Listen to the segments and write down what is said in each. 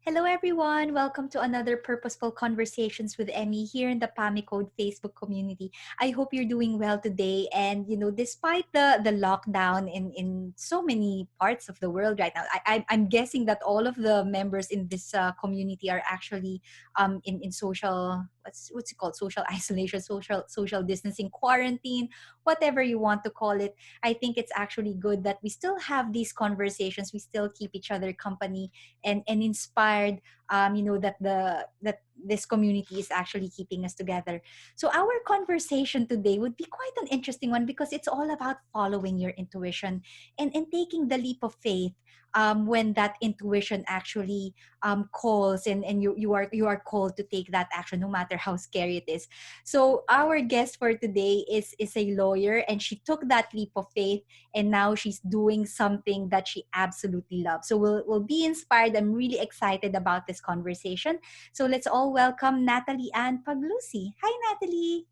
Hello, everyone. Welcome to another Purposeful Conversations with Emmy here in the PAMI Code Facebook community. I hope you're doing well today. And, despite the lockdown in so many parts of the world right now, I'm guessing that all of the members in this community are actually in social, what's it called? Social isolation, social distancing, quarantine, whatever you want to call it. I think it's actually good that we still have these conversations. We still keep each other company and inspired that this community is actually keeping us together. So our conversation today would be quite an interesting one because it's all about following your intuition and taking the leap of faith when that intuition actually calls and you are called to take that action no matter how scary it is. So our guest for today is a lawyer, and she took that leap of faith, and now she's doing something that she absolutely loves. So we'll be inspired. I'm really excited about this conversation. So let's all welcome Natalie Puglisi. Hi, Natalie.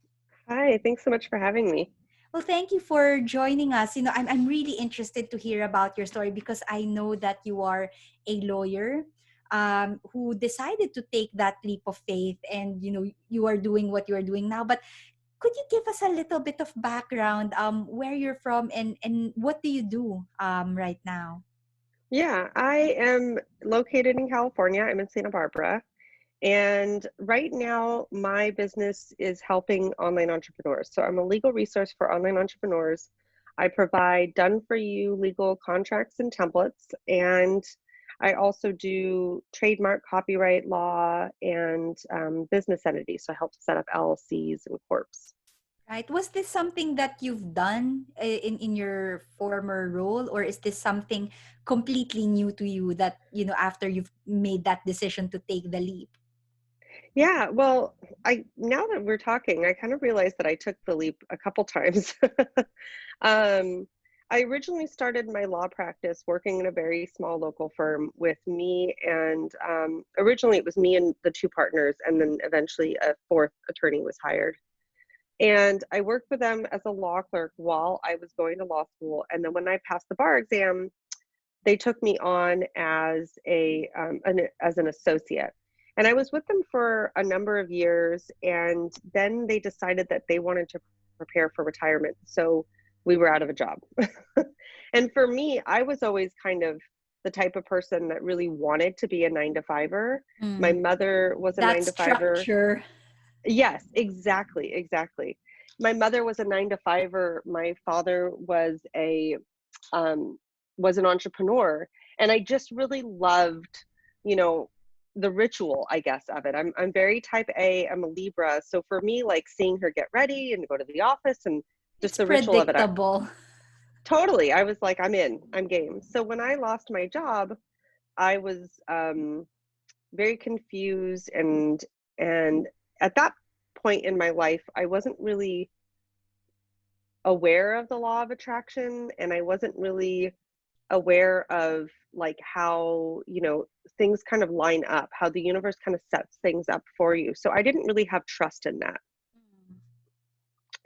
Hi, thanks so much for having me. Well, thank you for joining us. I'm really interested to hear about your story because I know that you are a lawyer who decided to take that leap of faith, and you are doing what you are doing now. But could you give us a little bit of background, where you're from and what do you do right now? Yeah, I am located in California. I'm in Santa Barbara. And right now, my business is helping online entrepreneurs. So I'm a legal resource for online entrepreneurs. I provide done for you legal contracts and templates. And I also do trademark, copyright law, and business entities. So I help set up LLCs and corps. Right. Was this something that you've done in your former role, or is this something completely new to you that, after you've made that decision to take the leap? Yeah, well, I now that we're talking, I kind of realized that I took the leap a couple times. Um, I originally started my law practice working in a very small local firm with me, and originally it was me and the two partners, and then eventually a fourth attorney was hired. And I worked for them as a law clerk while I was going to law school. And then when I passed the bar exam, they took me on as as an associate, and I was with them for a number of years, and then they decided that they wanted to prepare for retirement, so we were out of a job. And for me, I was always kind of the type of person that really wanted to be a 9 to 5er. My Mm, mother was a that 9 to 5er. structure. Yes, exactly. My mother was a 9 to 5er. My father um, was an entrepreneur, and I just really loved, you know, the ritual, I guess, of it. I'm very type A. I'm a Libra, so for me, like seeing her get ready and go to the office and just It's the ritual of it, predictable. totally. I was like, I'm in. I'm game. So when I lost my job, I was very confused, and at that point in my life, I wasn't really aware of the law of attraction, and I wasn't really aware of like how, things kind of line up, how the universe kind of sets things up for you. So I didn't really have trust in that. Mm.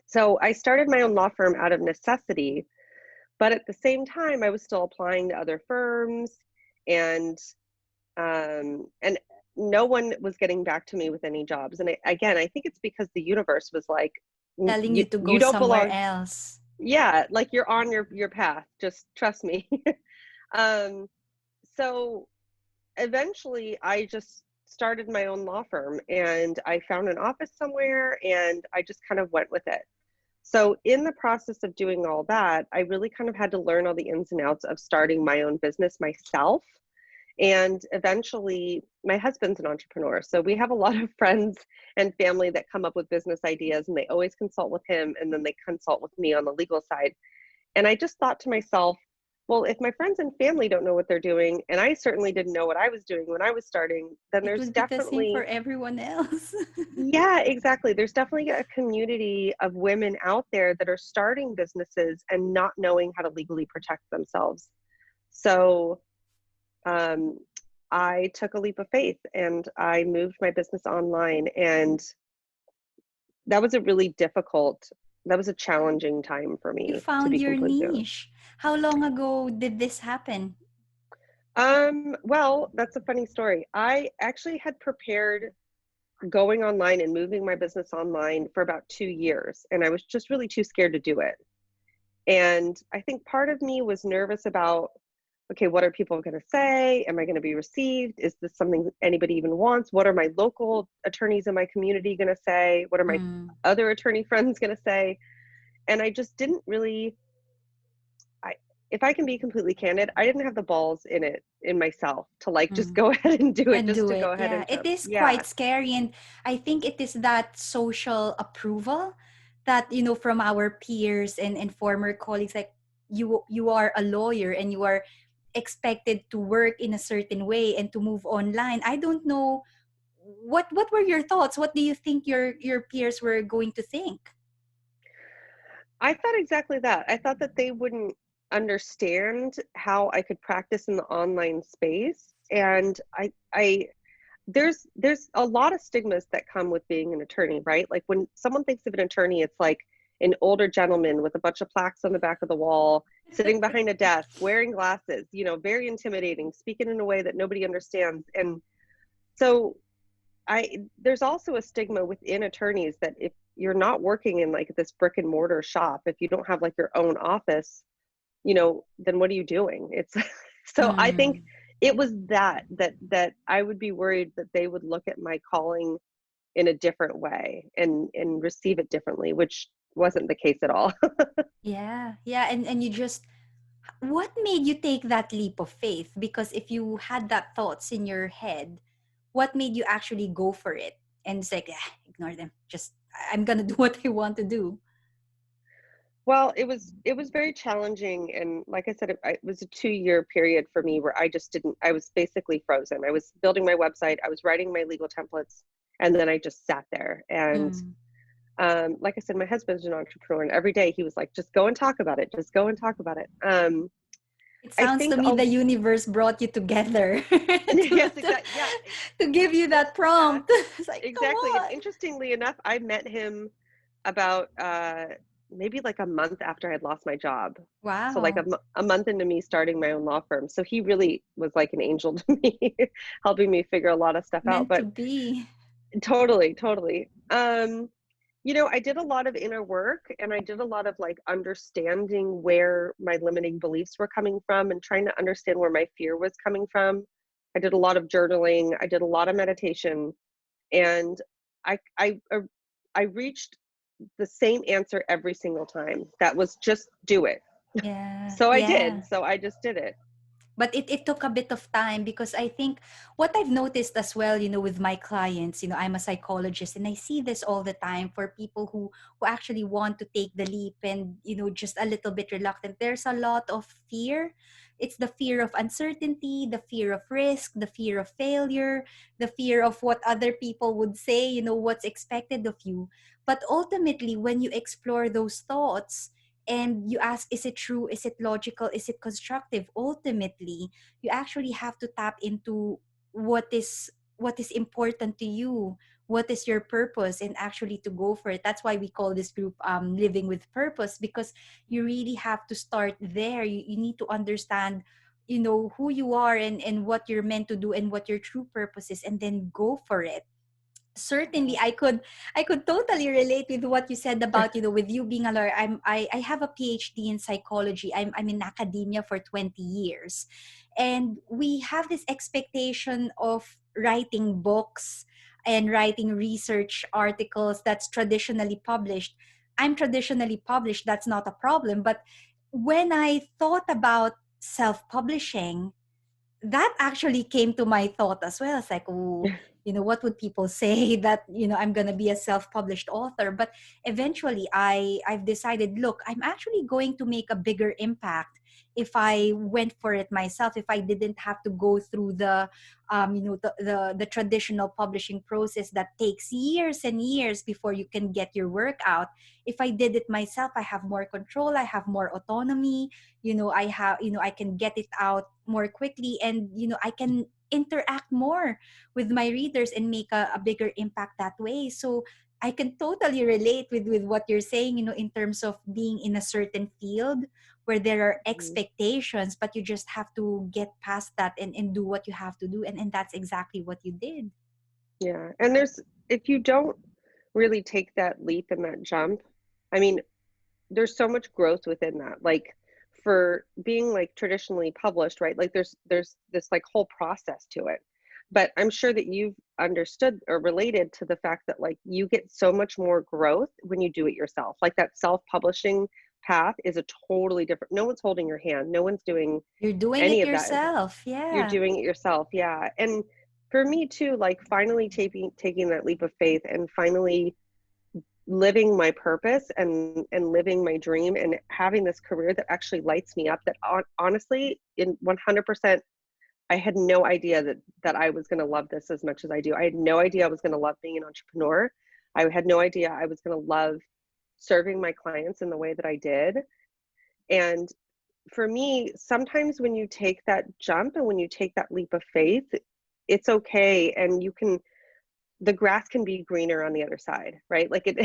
So I started my own law firm out of necessity, but at the same time I was still applying to other firms, and and no one was getting back to me with any jobs. And again, I think it's because the universe was like, Telling you you to go you don't somewhere belong. else. Yeah, like you're on your path, just trust me. um so eventually I just started my own law firm, and I found an office somewhere, and I just kind of went with it. So in the process of doing all that, I really kind of had to learn all the ins and outs of starting my own business myself. And eventually, my husband's an entrepreneur. So we have a lot of friends and family that come up with business ideas, and they always consult with him, and then they consult with me on the legal side. And I just thought to myself, well, if my friends and family don't know what they're doing, and I certainly didn't know what I was doing when I was starting, then It there's would be the same for definitely, everyone else. yeah, exactly. There's definitely a community of women out there that are starting businesses and not knowing how to legally protect themselves. So um, I took a leap of faith, and I moved my business online. And that was a really that was a challenging time for You me, to found be your completely honest. niche. How long ago did this happen? Well, that's a funny story. I actually had prepared going online and moving my business online for about 2 years, and I was just really too scared to do it. And I think part of me was nervous about, okay, what are people going to say? Am I going to be received? Is this something anybody even wants? What are my local attorneys in my community going to say? What are my Mm, other attorney friends going to say? And I just didn't really, I, if I can be completely candid, I didn't have the balls in it in myself to like just mm. go ahead and do it, And just do to go it. ahead Yeah, and it jump. is Yeah. quite scary. And I think it is that social approval that, from our peers and former colleagues, like you are a lawyer and you are expected to work in a certain way and to move online. I don't know what were your thoughts? What do you think your peers were going to think? I thought exactly that. I thought that they wouldn't understand how I could practice in the online space. And there's a lot of stigmas that come with being an attorney, right? Like when someone thinks of an attorney, it's like an older gentleman with a bunch of plaques on the back of the wall, sitting behind a desk, wearing glasses, very intimidating, speaking in a way that nobody understands. And so there's also a stigma within attorneys that if you're not working in like this brick and mortar shop, if you don't have like your own office, then what are you doing? It's so I think Mm, it was that I would be worried that they would look at my calling in a different way and receive it differently, which wasn't the case at all. yeah, yeah, and you just what made you take that leap of faith? Because if you had that thoughts in your head, what made you actually go for it? And it's like, ignore them. Just I'm gonna do what I want to do. Well, it was very challenging, and like I said, it was a 2-year period for me where I just didn't. I was basically frozen. I was building my website, I was writing my legal templates, and then I just sat there. And Mm. like I said, my husband's an entrepreneur, and every day he was like, "Just go and talk about it. Just go and talk about it." It I sounds to think me the I'll universe brought you together yes, to, exactly. Yeah, to give you that yeah, prompt. It's like, come exactly. And on. interestingly enough, I met him about maybe like a month after I'd lost my job. So like Wow. a month into me starting my own law firm. So he really was like an angel to me, helping me figure a lot of stuff out. Meant to But be. totally, totally. I did a lot of inner work, and I did a lot of like understanding where my limiting beliefs were coming from and trying to understand where my fear was coming from. I did a lot of journaling, I did a lot of meditation, and I I uh, I reached the same answer every single time. That was just do it. Yeah. So I Yeah. did. So I just did it. But it took a bit of time because I think what I've noticed as well, with my clients, I'm a psychologist and I see this all the time for people who actually want to take the leap and, just a little bit reluctant. There's a lot of fear. It's the fear of uncertainty, the fear of risk, the fear of failure, the fear of what other people would say, what's expected of you. But ultimately, when you explore those thoughts, and you ask, is it true, is it logical, is it constructive, ultimately you actually have to tap into what is important to you, what is your purpose, and actually to go for it. That's why we call this group living with purpose, because you really have to start there. You need to understand who you are and what you're meant to do and what your true purpose is, and then go for it. Certainly, I could totally relate with what you said about, with you being a lawyer. I have a PhD in psychology. I'm in academia for 20 years, and we have this expectation of writing books and writing research articles that's traditionally published. I'm traditionally published, that's not a problem. But when I thought about self-publishing, that actually came to my thought as well. It's like, oh, what would people say that, I'm going to be a self-published author? But eventually I've decided, look, I'm actually going to make a bigger impact if I went for it myself, if I didn't have to go through the traditional publishing process that takes years and years before you can get your work out. If I did it myself, I have more control, I have more autonomy, I can get it out more quickly, and I can interact more with my readers and make a bigger impact that way. So I can totally relate with what you're saying, in terms of being in a certain field where there are Mhm. expectations, but you just have to get past that and do what you have to do. And that's exactly what you did. Yeah, and if you don't really take that leap and that jump, I mean, there's so much growth within that. Like for being like traditionally published, right? Like there's this like whole process to it. But I'm sure that you've understood or related to the fact that like you get so much more growth when you do it yourself. Like that self-publishing path is a totally different. No one's holding your hand. No one's doing You're doing any it of that. yourself. You're Yeah. doing it yourself. Yeah. And for me too, like finally taking that leap of faith and finally living my purpose and living my dream and having this career that actually lights me up, that honestly in 100% I had no idea that I was going to love this as much as I do. I had no idea I was going to love being an entrepreneur. I had no idea I was going to love serving my clients in the way that I did. And for me, sometimes when you take that jump and when you take that leap of faith, it's okay, and you can, the grass can be greener on the other side, right? Like it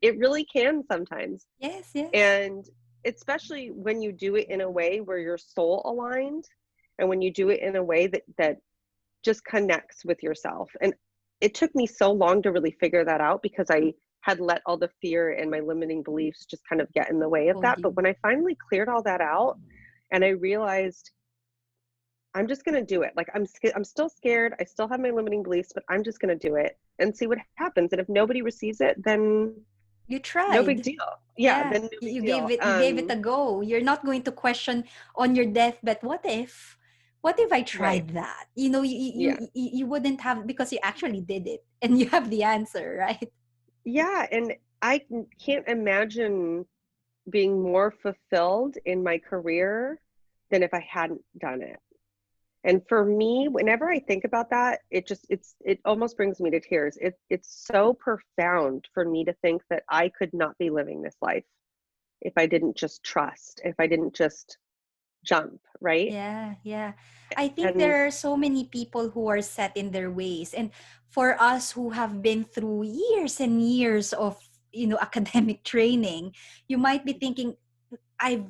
it really can sometimes. Yes, yes. And especially when you do it in a way where you're soul aligned, and when you do it in a way that just connects with yourself. And it took me so long to really figure that out because I had let all the fear and my limiting beliefs just kind of get in the way of Told that. But you. when I finally cleared all that out and I realized I'm just going to do it. Like I'm still scared. I still have my limiting beliefs, but I'm just going to do it and see what happens. And if nobody receives it, then You no big tried. deal. Yeah, Yeah. then no big You deal. gave it, you gave it a go. You're not going to question on your deathbed, what if I Right. tried that? You know, Yeah. you wouldn't have, because you actually did it and you have the answer, right? Yeah, and can't imagine being more fulfilled in my career than if I hadn't done it. And for me, whenever I think about that, it almost brings me to tears. It's so profound for me to think that I could not be living this life if I didn't just trust, if I didn't just jump, right? Yeah, yeah. I think And there are so many people who are set in their ways. And for us who have been through years and years of, academic training, you might be thinking, I've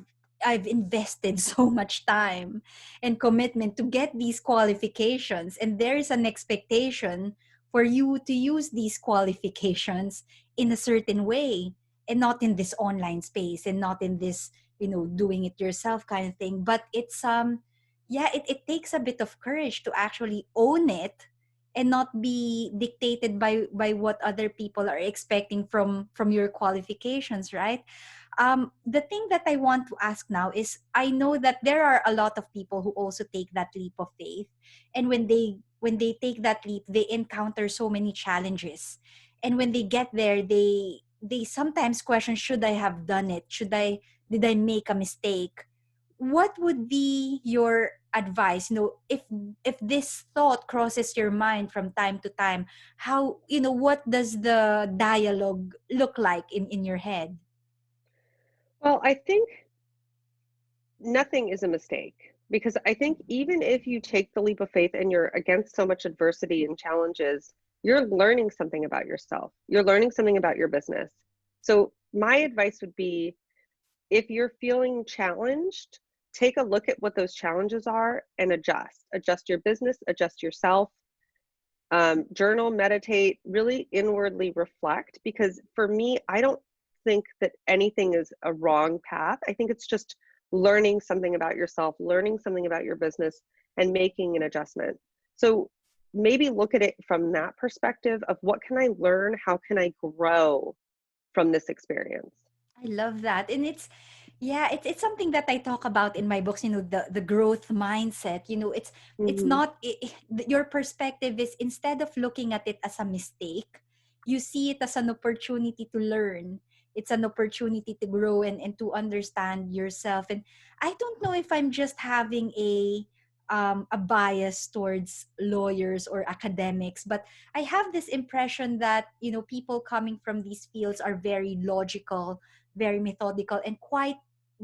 I've invested so much time and commitment to get these qualifications, and there is an expectation for you to use these qualifications in a certain way, and not in this online space, and not in this, doing it yourself kind of thing. But it's yeah, it takes a bit of courage to actually own it and not be dictated by what other people are expecting from your qualifications, right? The thing that I want to ask now is, I know that there are a lot of people who also take that leap of faith, and when they take that leap, they encounter so many challenges, and when they get there, they sometimes question, should I have done it? Should I Did I make a mistake? What would be your advice? If this thought crosses your mind from time to time, how, what does the dialogue look like in your head? well, I think nothing is a mistake because I think even if you take the leap of faith and you're against so much adversity and challenges, you're learning something about yourself. You're learning something about your business. So, my advice would be, if you're feeling challenged, take a look at what those challenges are and adjust. Adjust your business, adjust yourself, journal, meditate, really inwardly reflect. Because for me, I don't think that anything is a wrong path. I think it's just learning something about yourself, learning something about your business, and making an adjustment. So maybe look at it from that perspective of, what can I learn? How can I grow from this experience? I love that. And it's something that I talk about in my books, the growth mindset. It's Mm-hmm. not your perspective is, instead of looking at it as a mistake, you see it as an opportunity to learn. It's an opportunity to grow and to understand yourself. And I don't know if I'm just having a bias towards lawyers or academics, but I have this impression that, people coming from these fields are very logical, very methodical, and quite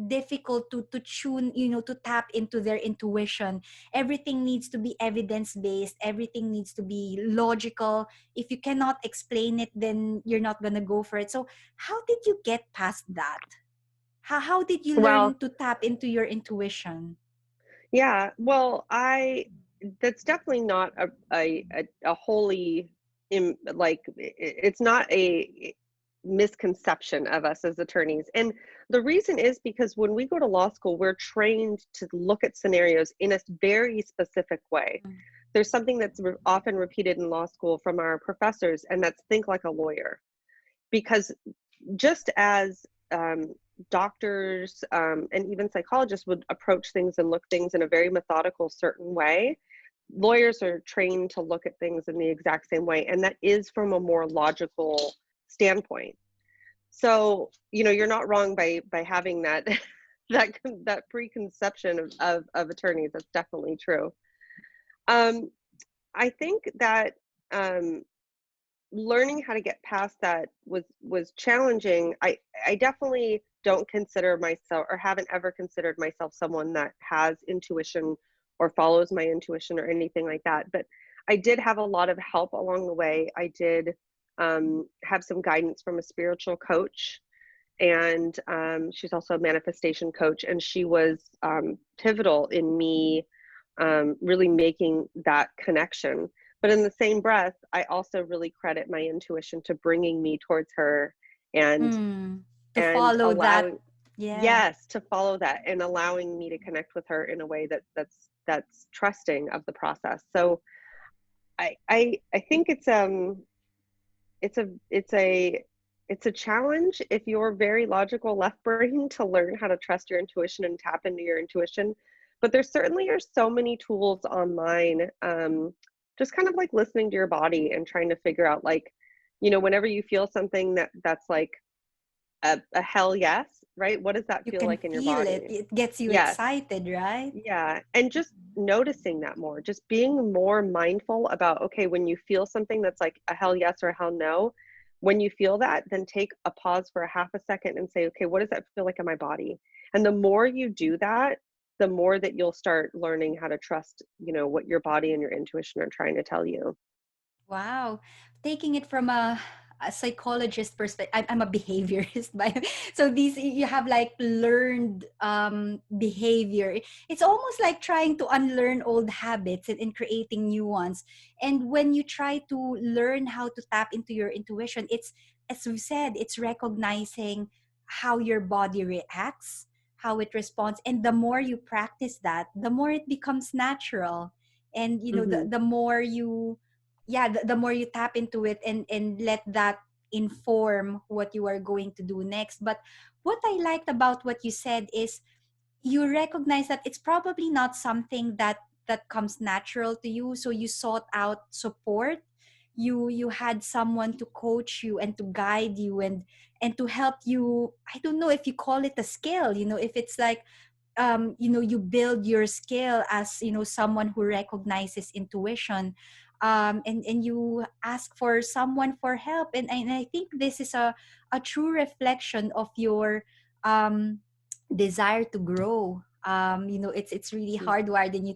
difficult to tune, to tap into their intuition. Everything needs to be evidence based, everything needs to be logical. If you cannot explain it, then you're not going to go for it. So how did you get past that? How did you Well, learn to tap into your intuition? yeah, well, I that's definitely not a wholly it's not a misconception of us as attorneys. And the reason is because when we go to law school, we're trained to look at scenarios in a very specific way. Mm. There's something that's often repeated in law school from our professors, and that's think like a lawyer. Because just as doctors and even psychologists would approach things and look things in a very methodical, certain way, lawyers are trained to look at things in the exact same way, and that is from a more logical standpoint. So, you're not wrong by having that that preconception of attorneys. That's definitely true. Um, I think that um, learning how to get past that was challenging. I definitely don't consider myself, or haven't ever considered myself, someone that has intuition or follows my intuition or anything like that. But I did have a lot of help along the way. I did have some guidance from a spiritual coach, and she's also a manifestation coach, and she was pivotal in me really making that connection. But in the same breath, I also really credit my intuition to bringing me towards her, and Mm. To and follow that. allowing, Yeah. yes, to follow that and allowing me to connect with her in a way that's trusting of the process. So I think it's a challenge if you're very logical left brain to learn how to trust your intuition and tap into your intuition. But there certainly are so many tools online, just kind of like listening to your body and trying to figure out, like, whenever you feel something that's like a hell yes, right? What does that You feel can like in your feel it. body? It gets you Yes. excited, right? Yeah, and just noticing that more, just being more mindful about, okay, when you feel something that's like a hell yes or a hell no, when you feel that, then take a pause for a half a second and say, okay, what does that feel like in my body? And the more you do that, the more that you'll start learning how to trust, what your body and your intuition are trying to tell you. Wow. Taking it from a psychologist perspective, I'm a behaviorist. So these, you have like learned behavior. It's almost like trying to unlearn old habits and creating new ones. And when you try to learn how to tap into your intuition, it's, as we said, it's recognizing how your body reacts, how it responds. And the more you practice that, the more it becomes natural. And Hmm. the more you, yeah, the more you tap into it and let that inform what you are going to do next. But what I liked about what you said is you recognize that it's probably not something that comes natural to you, so you sought out support. You had someone to coach you and to guide you and to help you. I don't know if you call it a skill, if it's like, you build your skill as, someone who recognizes intuition, and you ask for someone for help. And I think this is a true reflection of your um, desire to grow. It's really hardwired in you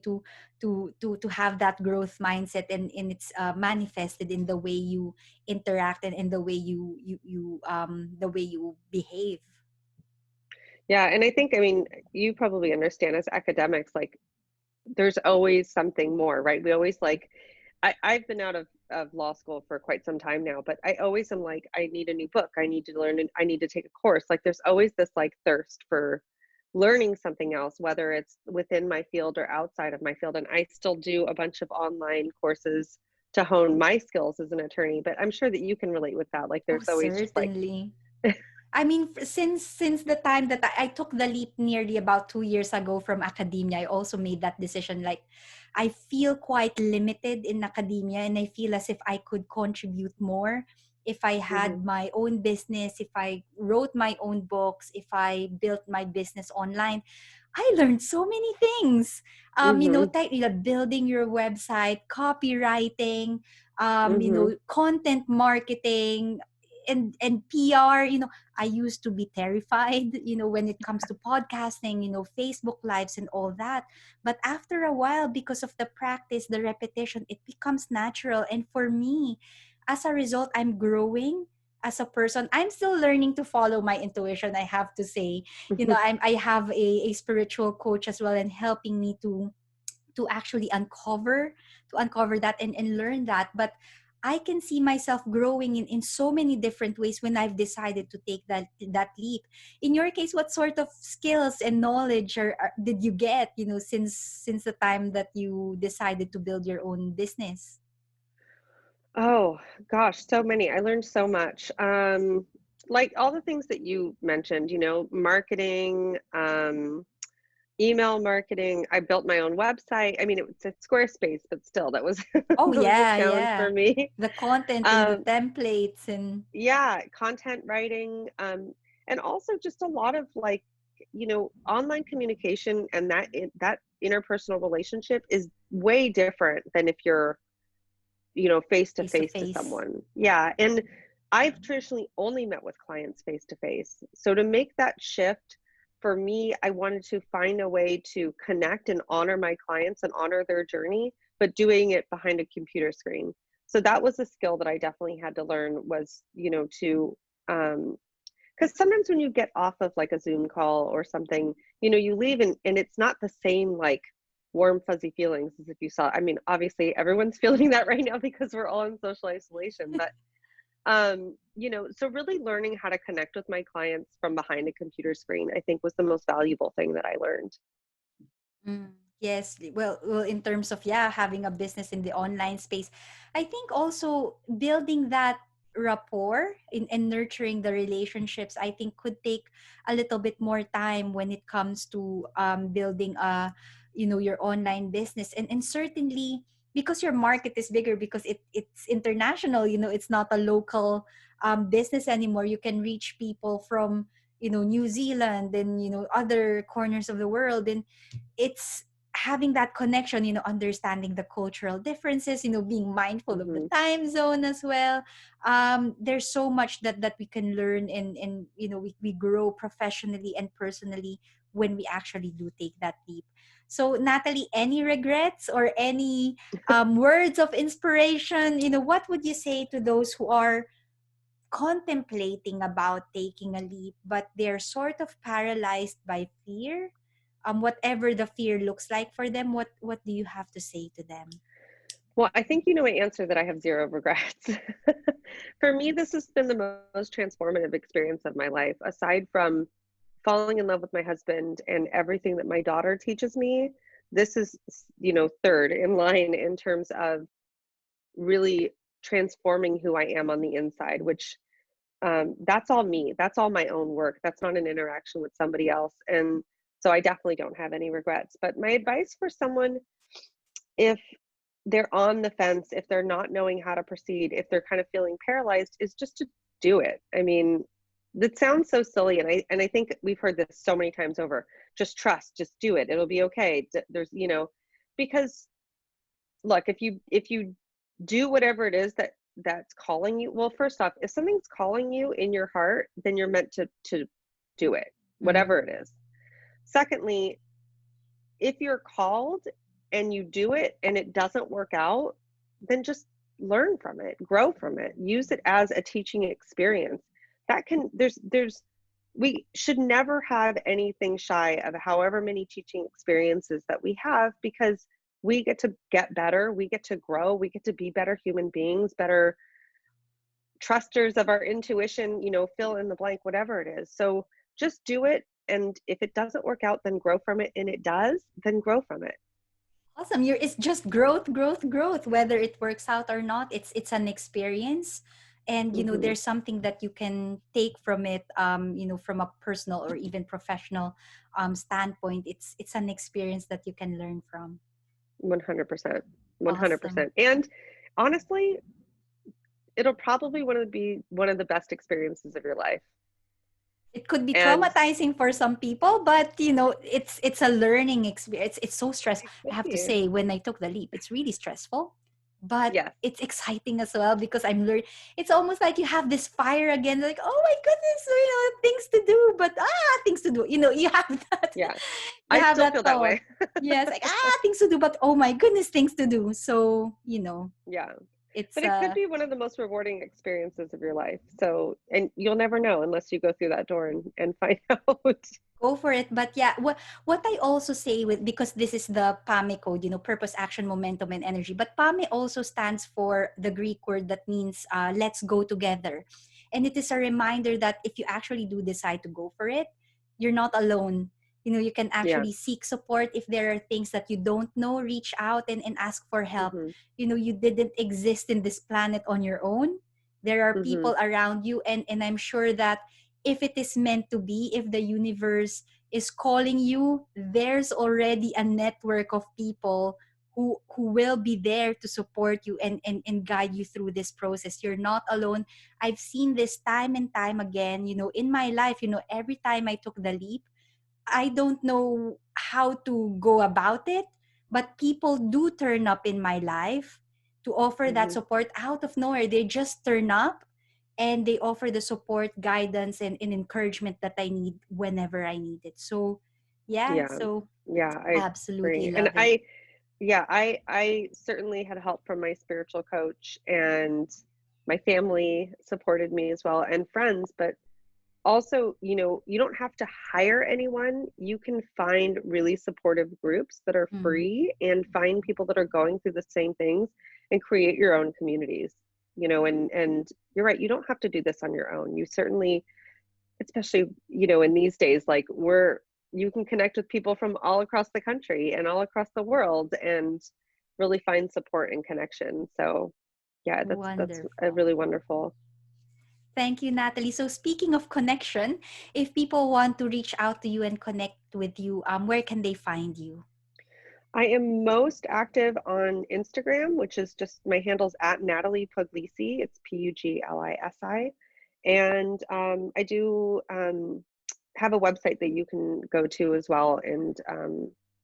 to have that growth mindset, and it's manifested in the way you interact and in the way the way you behave. Yeah, and I think, I mean, you probably understand as academics, like, there's always something more, right? We always like, I've been out of law school for quite some time now, but I always am like, I need a new book. I need to learn, and I need to take a course. Like, there's always this like thirst for learning something else, whether it's within my field or outside of my field. And I still do a bunch of online courses to hone my skills as an attorney, but I'm sure that you can relate with that. Like, Oh, there's always just like, certainly. I mean, since the time that I took the leap nearly about 2 years ago from academia, I also made that decision. Like, I feel quite limited in academia, and I feel as if I could contribute more if I mm-hmm, had my own business, if I wrote my own books, if I built my business online. I learned so many things. mm-hmm, Building your website, copywriting, mm-hmm, content marketing, and PR. I used to be terrified, when it comes to podcasting, Facebook lives and all that. But after a while, because of the practice, the repetition, it becomes natural. And for me, as a result, I'm growing as a person. I'm still learning to follow my intuition, I have to say. I have a spiritual coach as well, and helping me to actually uncover that, and learn that. But I can see myself growing in so many different ways when I've decided to take that leap. In your case, what sort of skills and knowledge did you get, since the time that you decided to build your own business? Oh gosh, so many. I learned so much. Like all the things that you mentioned, marketing, email marketing. I built my own website. I mean, it's Squarespace, but still, that was Oh that was a yeah, challenge yeah. for me. The content and the Um, templates and yeah, content writing, and also just a lot of like, online communication, and that interpersonal relationship is way different than if you're, face to face to face to face. someone. Yeah, and I've traditionally only met with clients face to face. So to make that shift for me, I wanted to find a way to connect and honor my clients and honor their journey, but doing it behind a computer screen. So that was a skill that I definitely had to learn, was, to because sometimes when you get off of like a Zoom call or something, you leave, and it's not the same like warm, fuzzy feelings as if you saw. I mean, obviously everyone's feeling that right now because we're all in social isolation, but so really learning how to connect with my clients from behind a computer screen, I think was the most valuable thing that I learned. Mm, yes. Well, in terms of, yeah, having a business in the online space, I think also building that rapport in nurturing the relationships, I think could take a little bit more time when it comes to building your online business. And certainly because your market is bigger, because it's international, it's not a local business anymore. You can reach people from New Zealand and other corners of the world. And it's having that connection, understanding the cultural differences, being mindful of the Hmm. time zone as well. There's so much that we can learn, and we grow professionally and personally when we actually do take that leap. So Natalie, any regrets or any words of inspiration? What would you say to those who are contemplating about taking a leap, but they're sort of paralyzed by fear? Whatever the fear looks like for them, what do you have to say to them? Well, I think you know my answer, that I have zero regrets. For me, this has been the most transformative experience of my life, aside from falling in love with my husband and everything that my daughter teaches me. This is, third in line in terms of really transforming who I am on the inside, which, that's all me. That's all my own work. That's not an interaction with somebody else. And so I definitely don't have any regrets. But my advice for someone, if they're on the fence, if they're not knowing how to proceed, if they're kind of feeling paralyzed, is just to do it. I mean, that sounds so silly, and I think we've heard this so many times over. Just trust, just do it. It'll be okay. There's, because look, if you do whatever it is that's calling you, well, first off, if something's calling you in your heart, then you're meant to do it, Mm-hmm. whatever it is. Secondly, if you're called and you do it and it doesn't work out, then just learn from it, grow from it, use it as a teaching experience. That can, we should never have anything shy of however many teaching experiences that we have, because we get to get better, we get to grow, we get to be better human beings, better trusters of our intuition, fill in the blank, whatever it is. So just do it. And if it doesn't work out, then grow from it. And it does, then grow from it. Awesome. It's just growth, growth, growth. Whether it works out or not, it's an experience, and Hmm. there's something that you can take from it. From a personal or even professional standpoint, it's an experience that you can learn from. 100%. Awesome. 100%. And honestly, it'll probably want to be one of the best experiences of your life. It could be And traumatizing for some people, but it's a learning experience. It's so stressful, it I could have to be. say. When I took the leap, it's really stressful, but Yes. it's exciting as well, because I'm learning. It's almost like you have this fire again, like, oh my goodness, things to do, but things to do, you have that. Yeah. You I have still that feel that thought. way. Yes, like, things to do, but oh my goodness, things to do. So Yeah. It's But it could be one of the most rewarding experiences of your life. So, and you'll never know unless you go through that door and find out. go for it. But yeah, what I also say with, because this is the PAMI code, purpose, action, momentum, and energy. But PAMI also stands for the Greek word that means let's go together. And it is a reminder that if you actually do decide to go for it, you're not alone. You can Yeah. actually seek support. If there are things that you don't know, reach out and ask for help. Hmm. You didn't exist in this planet on your own. There are Hmm. people around you, and I'm sure that if it is meant to be, if the universe is calling you, there's already a network of people who will be there to support you and guide you through this process. You're not alone. I've seen this time and time again, in my life. Every time I took the leap, I don't know how to go about it, but people do turn up in my life to offer that Hmm. support out of nowhere. They just turn up and they offer the support, guidance, and encouragement that I need whenever I need it. So, yeah, Yeah. so Yeah, I absolutely agree. And love it. I certainly had help from my spiritual coach, and my family supported me as well, and friends, but also, you don't have to hire anyone. You can find really supportive groups that are Mm. free and find people that are going through the same things and create your own communities. And you're right, you don't have to do this on your own. You certainly, especially, in these days, like you can connect with people from all across the country and all across the world and really find support and connection. So, yeah, that's a Wonderful. really wonderful. Thank you, Natalie. So, speaking of connection, if people want to reach out to you and connect with you, where can they find you? I am most active on Instagram, which is just my handle's at Natalie Puglisi. It's Puglisi. And I do have a website that you can go to as well, and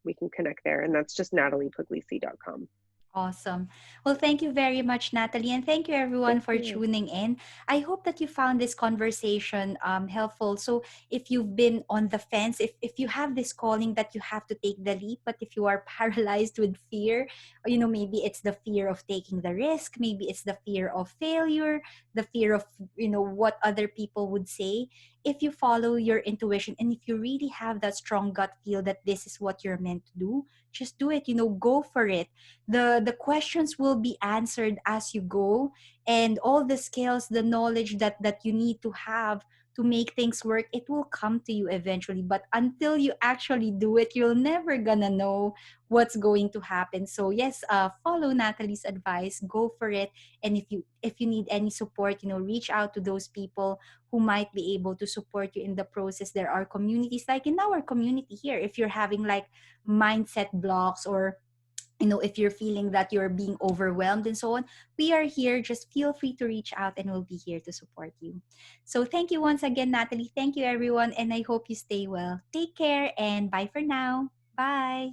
we can connect there. And that's just nataliepuglisi.com. Awesome. Well, thank you very much, Natalie. And thank you, everyone, Thank for you. tuning in. I hope that you found this conversation helpful. So, if you've been on the fence, if you have this calling that you have to take the leap, but if you are paralyzed with fear, or, maybe it's the fear of taking the risk, maybe it's the fear of failure, the fear of, what other people would say. If you follow your intuition and if you really have that strong gut feel that this is what you're meant to do, just do it, go for it. The questions will be answered as you go, and all the skills, the knowledge that you need to have to make things work, it will come to you eventually. But until you actually do it, you're never gonna know what's going to happen. So yes, follow Natalie's advice, go for it. And if you need any support, reach out to those people who might be able to support you in the process. There are communities like in our community here. If you're having like mindset blocks, or if you're feeling that you're being overwhelmed and so on, we are here. Just feel free to reach out and we'll be here to support you. So thank you once again, Natalie. Thank you, everyone. And I hope you stay well. Take care and bye for now. Bye.